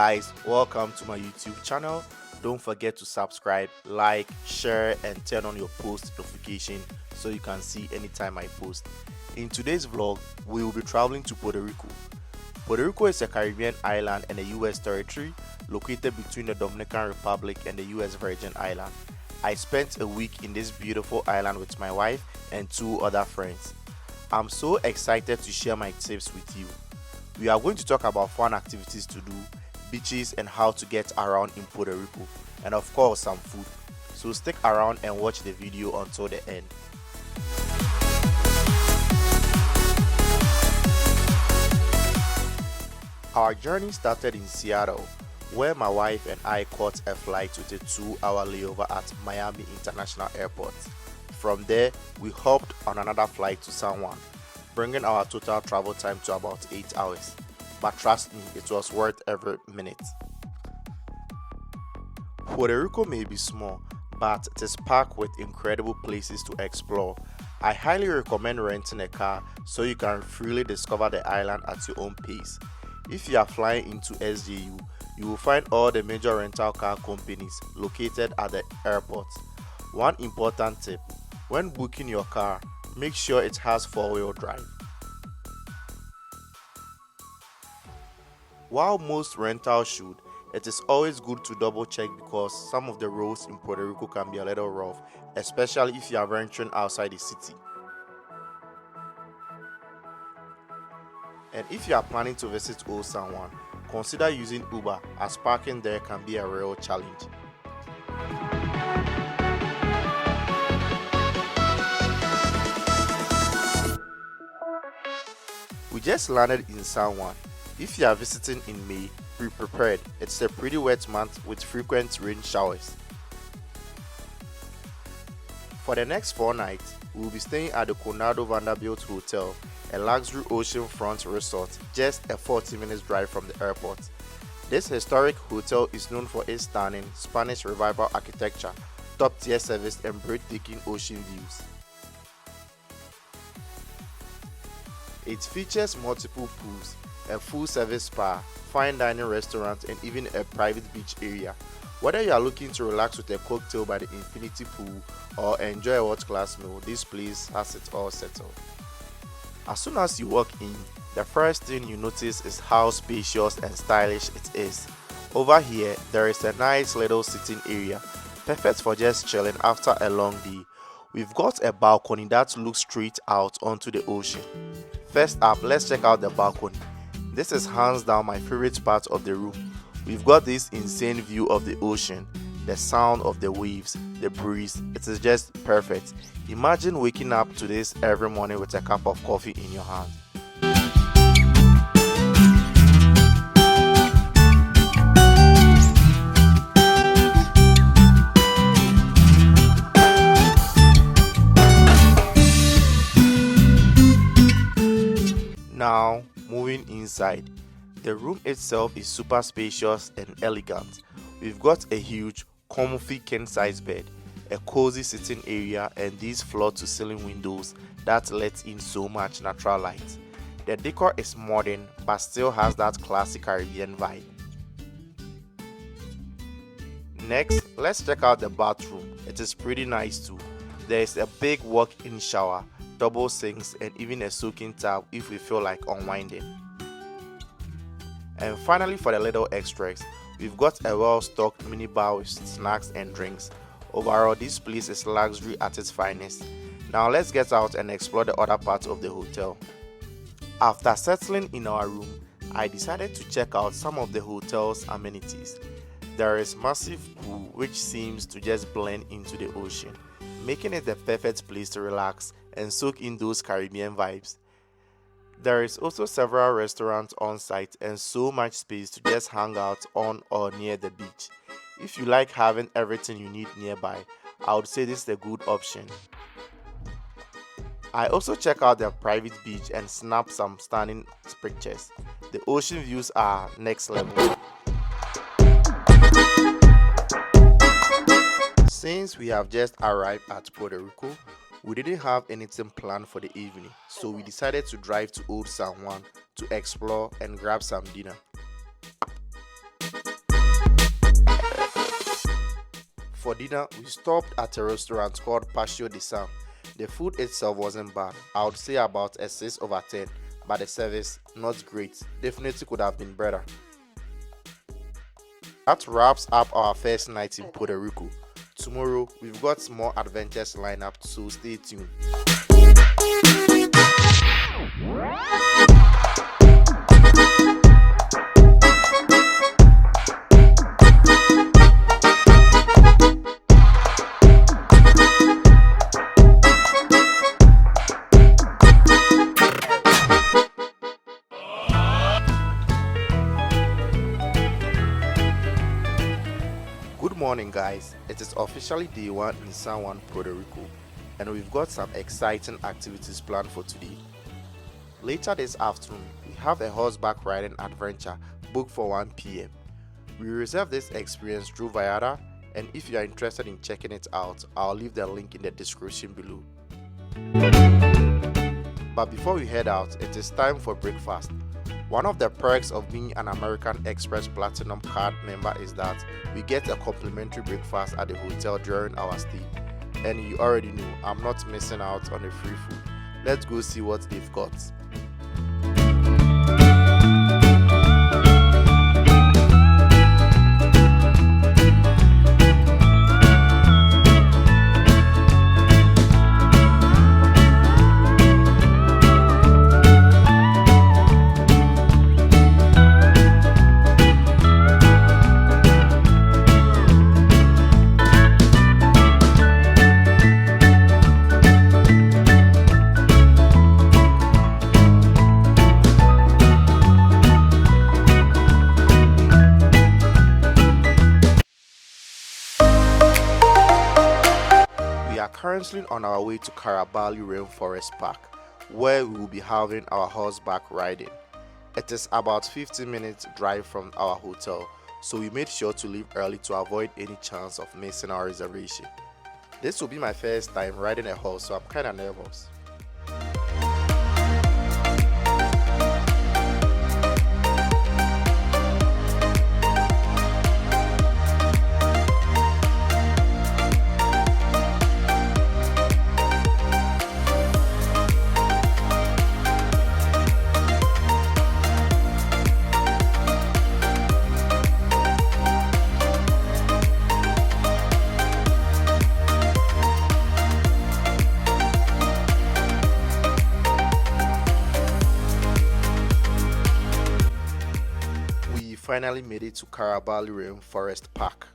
guys, welcome to my YouTube channel. Don't forget to subscribe, like, share and turn on your post notification so you can see anytime I post. In today's vlog, we will be traveling to Puerto Rico. Puerto Rico is a Caribbean island and a US territory located between the Dominican Republic and the US Virgin Island. I spent a week in this beautiful island with my wife and 2 other friends. I'm so excited to share my tips with you. We are going to talk about fun activities to do, beaches and how to get around in Puerto Rico, and of course some food. So stick around and watch the video until the end. Our journey started in Seattle, where my wife and I caught a flight with a 2-hour layover at Miami International Airport. From there, we hopped on another flight to San Juan, bringing our total travel time to about 8 hours. But trust me, it was worth every minute. Puerto Rico may be small, but it is packed with incredible places to explore. I highly recommend renting a car so you can freely discover the island at your own pace. If you are flying into SJU, you will find all the major rental car companies located at the airport. One important tip: when booking your car, make sure it has 4-wheel drive. While most rentals should, it is always good to double check because some of the roads in Puerto Rico can be a little rough, especially if you are venturing outside the city. And if you are planning to visit Old San Juan, consider using Uber as parking there can be a real challenge. We just landed in San Juan. If you are visiting in May, be prepared. It's a pretty wet month with frequent rain showers. For the next 4 nights, we will be staying at the Condado Vanderbilt Hotel, a luxury oceanfront resort just a 40-minute drive from the airport. This historic hotel is known for its stunning Spanish Revival architecture, top-tier service and breathtaking ocean views. It features multiple pools, a full-service spa, fine dining restaurant and even a private beach area. Whether you are looking to relax with a cocktail by the infinity pool or enjoy a world-class meal, this place has it all settled. As soon as you walk in, the first thing you notice is how spacious and stylish it is. Over here, there is a nice little sitting area, perfect for just chilling after a long day. We've got a balcony that looks straight out onto the ocean. First up, let's check out the balcony. This is hands down my favorite part of the room. We've got this insane view of the ocean, the sound of the waves, the breeze. It is just perfect. Imagine waking up to this every morning with a cup of coffee in your hand. Now, moving inside. The room itself is super spacious and elegant. We've got a huge, comfy king-size bed, a cozy sitting area and these floor-to-ceiling windows that let in so much natural light. The decor is modern but still has that classic Caribbean vibe. Next, let's check out the bathroom. It is pretty nice too. There is a big walk-in shower, double sinks and even a soaking tub if we feel like unwinding. And finally, for the little extras, we've got a well-stocked minibar with snacks and drinks. Overall, this place is luxury at its finest. Now let's get out and explore the other parts of the hotel. After settling in our room, I decided to check out some of the hotel's amenities. There is massive pool which seems to just blend into the ocean, making it the perfect place to relax and soak in those Caribbean vibes. There is also several restaurants on site and so much space to just hang out on or near the beach. If you like having everything you need nearby, I would say this is a good option. I also check out the private beach and snap some stunning pictures. The ocean views are next level. Since we have just arrived at Puerto Rico, we didn't have anything planned for the evening, so we decided to drive to Old San Juan to explore and grab some dinner. For dinner, we stopped at a restaurant called Patio De Sam. The food itself wasn't bad, I would say about a 6 over 10, but the service, not great, definitely could have been better. That wraps up our first night in Puerto Rico. Tomorrow, we've got more adventures lined up, so stay tuned. Good morning, guys. It is officially day 1 in San Juan, Puerto Rico, and we've got some exciting activities planned for today. Later this afternoon, we have a horseback riding adventure booked for 1 p.m. We reserved this experience through Viada, and if you are interested in checking it out, I'll leave the link in the description below. But before we head out, it is time for breakfast. One of the perks of being an American Express Platinum Card member is that we get a complimentary breakfast at the hotel during our stay. And you already know, I'm not missing out on the free food. Let's go see what they've got. We are currently on our way to Itinerary Rainforest Park, where we will be having our horseback riding. It is about 15 minutes drive from our hotel, so we made sure to leave early to avoid any chance of missing our reservation. This will be my first time riding a horse, so I'm kinda nervous. Finally made it to Itinerary Rainforest Park.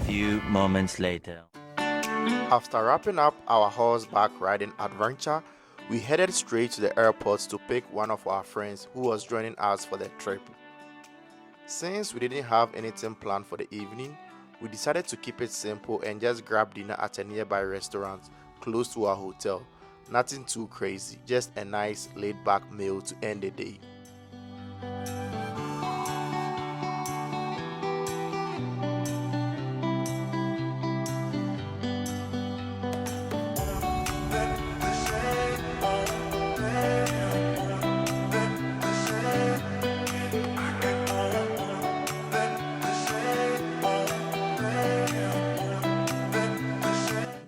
Few moments later. After wrapping up our horseback riding adventure, we headed straight to the airport to pick one of our friends who was joining us for the trip. Since we didn't have anything planned for the evening, We decided to keep it simple and just grab dinner at a nearby restaurant close to our hotel. Nothing too crazy, just a nice laid-back meal to end the day.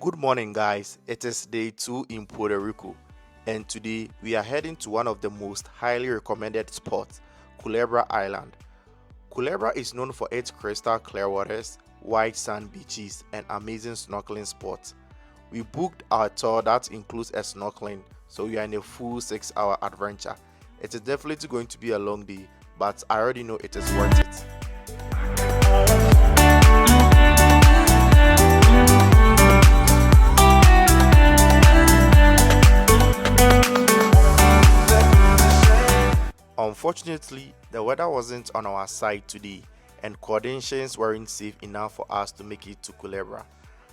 Good morning, guys. It is day 2 in Puerto Rico, and today we are heading to one of the most highly recommended spots, Culebra Island. Culebra is known for its crystal clear waters, white sand beaches, and amazing snorkeling spots. We booked our tour that includes a snorkeling, so we are in a full 6-hour adventure. It is definitely going to be a long day, but I already know it is worth it. Unfortunately, the weather wasn't on our side today and coordinations weren't safe enough for us to make it to Culebra.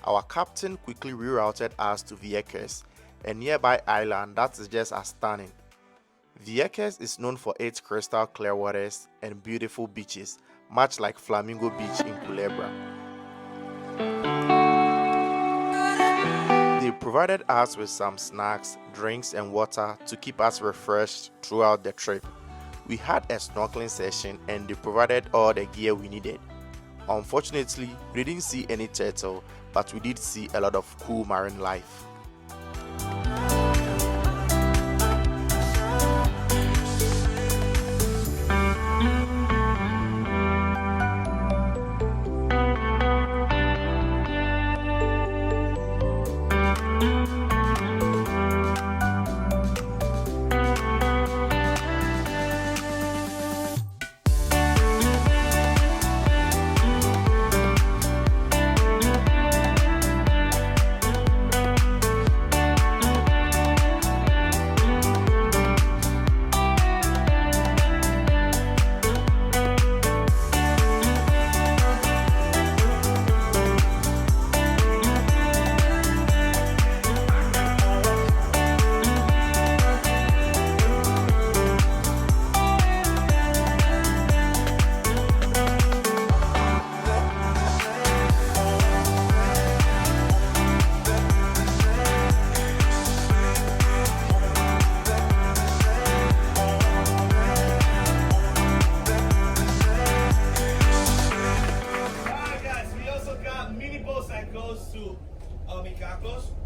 Our captain quickly rerouted us to Vieques, a nearby island that is just as stunning. Vieques is known for its crystal clear waters and beautiful beaches, much like Flamingo Beach in Culebra. They provided us with some snacks, drinks and water to keep us refreshed throughout the trip. We had a snorkeling session and they provided all the gear we needed. Unfortunately, we didn't see any turtle, but we did see a lot of cool marine life.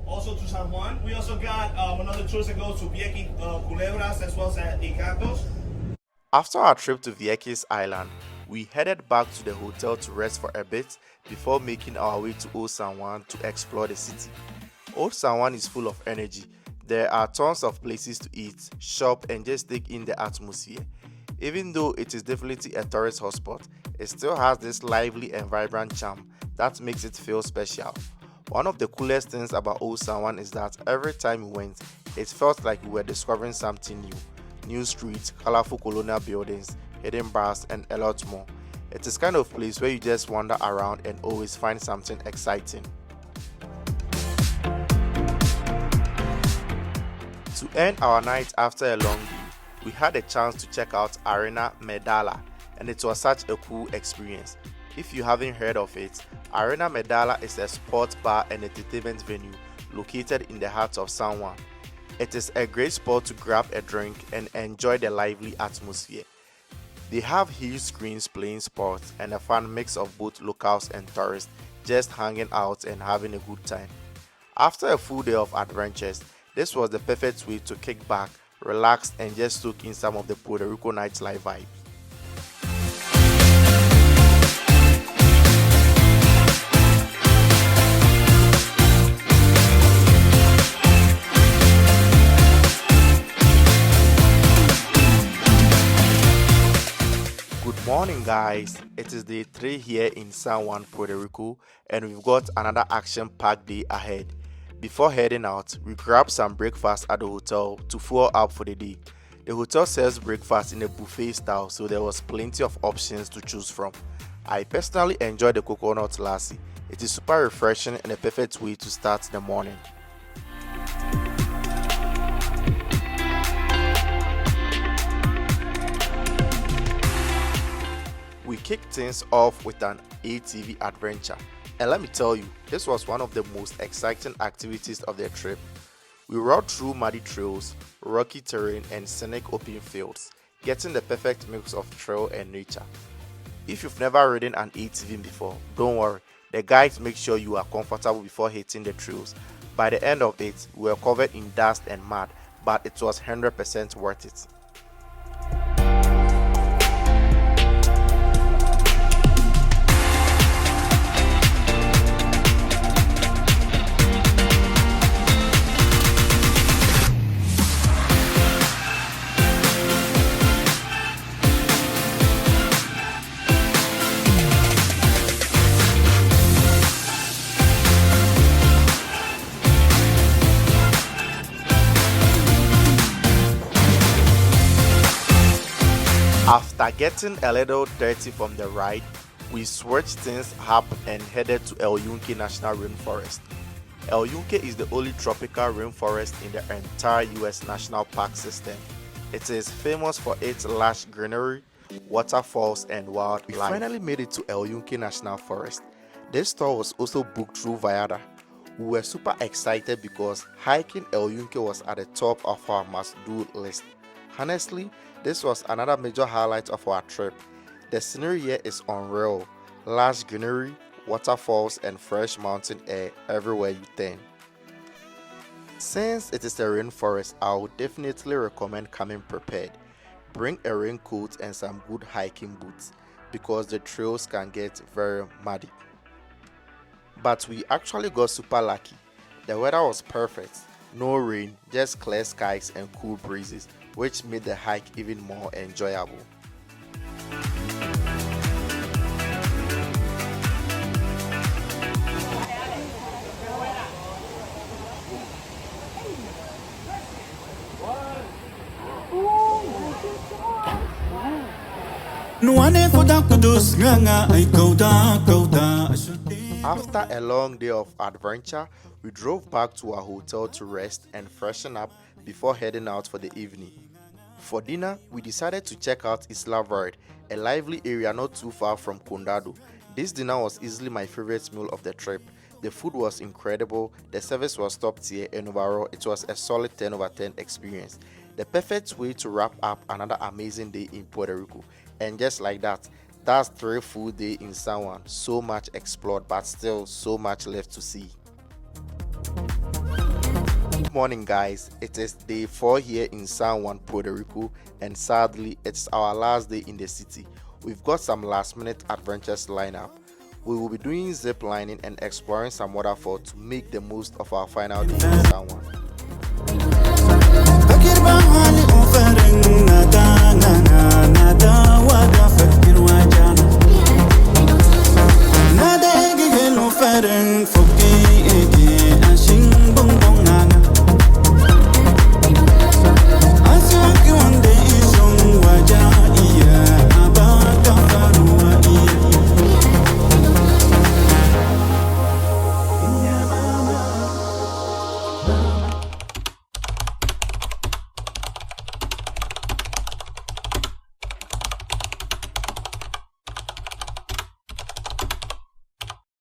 Also to San Juan. We also got another tour that goes to Vieques, Culebras, as well as Iquitos. After our trip to Vieques Island, we headed back to the hotel to rest for a bit before making our way to Old San Juan to explore the city. Old San Juan is full of energy. There are tons of places to eat, shop and just take in the atmosphere. Even though it is definitely a tourist hotspot, it still has this lively and vibrant charm that makes it feel special. One of the coolest things about Old San Juan is that every time we went, it felt like we were discovering something new. New streets, colorful colonial buildings, hidden bars, and a lot more. It is kind of place where you just wander around and always find something exciting. To end our night after a long day, we had a chance to check out Arena Medalla, and it was such a cool experience. If you haven't heard of it, Arena Medalla is a sports bar and entertainment venue located in the heart of San Juan. It is a great spot to grab a drink and enjoy the lively atmosphere. They have huge screens playing sports and a fun mix of both locals and tourists just hanging out and having a good time. After a full day of adventures, this was the perfect way to kick back, relax and just soak in some of the Puerto Rico nightlife vibe. Good morning, guys. It is day 3 here in San Juan, Puerto Rico, and we've got another action-packed day ahead. Before heading out, we grabbed some breakfast at the hotel to fuel up for the day. The hotel serves breakfast in a buffet style, so there was plenty of options to choose from. I personally enjoy the coconut lassi. It is super refreshing and a perfect way to start the morning. We kicked things off with an ATV adventure, and let me tell you, this was one of the most exciting activities of the trip. We rode through muddy trails, rocky terrain, and scenic open fields, getting the perfect mix of trail and nature. If you've never ridden an ATV before, don't worry, the guides make sure you are comfortable before hitting the trails. By the end of it, we were covered in dust and mud, but it was 100% worth it. After getting a little dirty from the ride, we switched things up and headed to El Yunque National Rainforest. El Yunque is the only tropical rainforest in the entire US National Park system. It is famous for its lush greenery, waterfalls, and wildlife. We finally made it to El Yunque National Forest. This tour was also booked through Viada. We were super excited because hiking El Yunque was at the top of our must-do list. Honestly, this was another major highlight of our trip. The scenery here is unreal. Lush greenery, waterfalls, and fresh mountain air everywhere you turn. Since it is a rainforest, I would definitely recommend coming prepared. Bring a raincoat and some good hiking boots because the trails can get very muddy. But we actually got super lucky. The weather was perfect. No rain, just clear skies and cool breezes, which made the hike even more enjoyable. After a long day of adventure, we drove back to our hotel to rest and freshen up before heading out for the evening. For dinner, we decided to check out Isla Verde, a lively area not too far from Condado. This dinner was easily my favorite meal of the trip. The food was incredible, the service was top tier, and overall it was a solid 10 over 10 experience. The perfect way to wrap up another amazing day in Puerto Rico. And just like that, that's 3 full days in San Juan. So much explored, but still so much left to see. Good morning, guys. It is day 4 here in San Juan, Puerto Rico, and sadly it's our last day in the city. We've got some last minute adventures lined up. We will be doing zip lining and exploring some waterfalls to make the most of our final day in San Juan.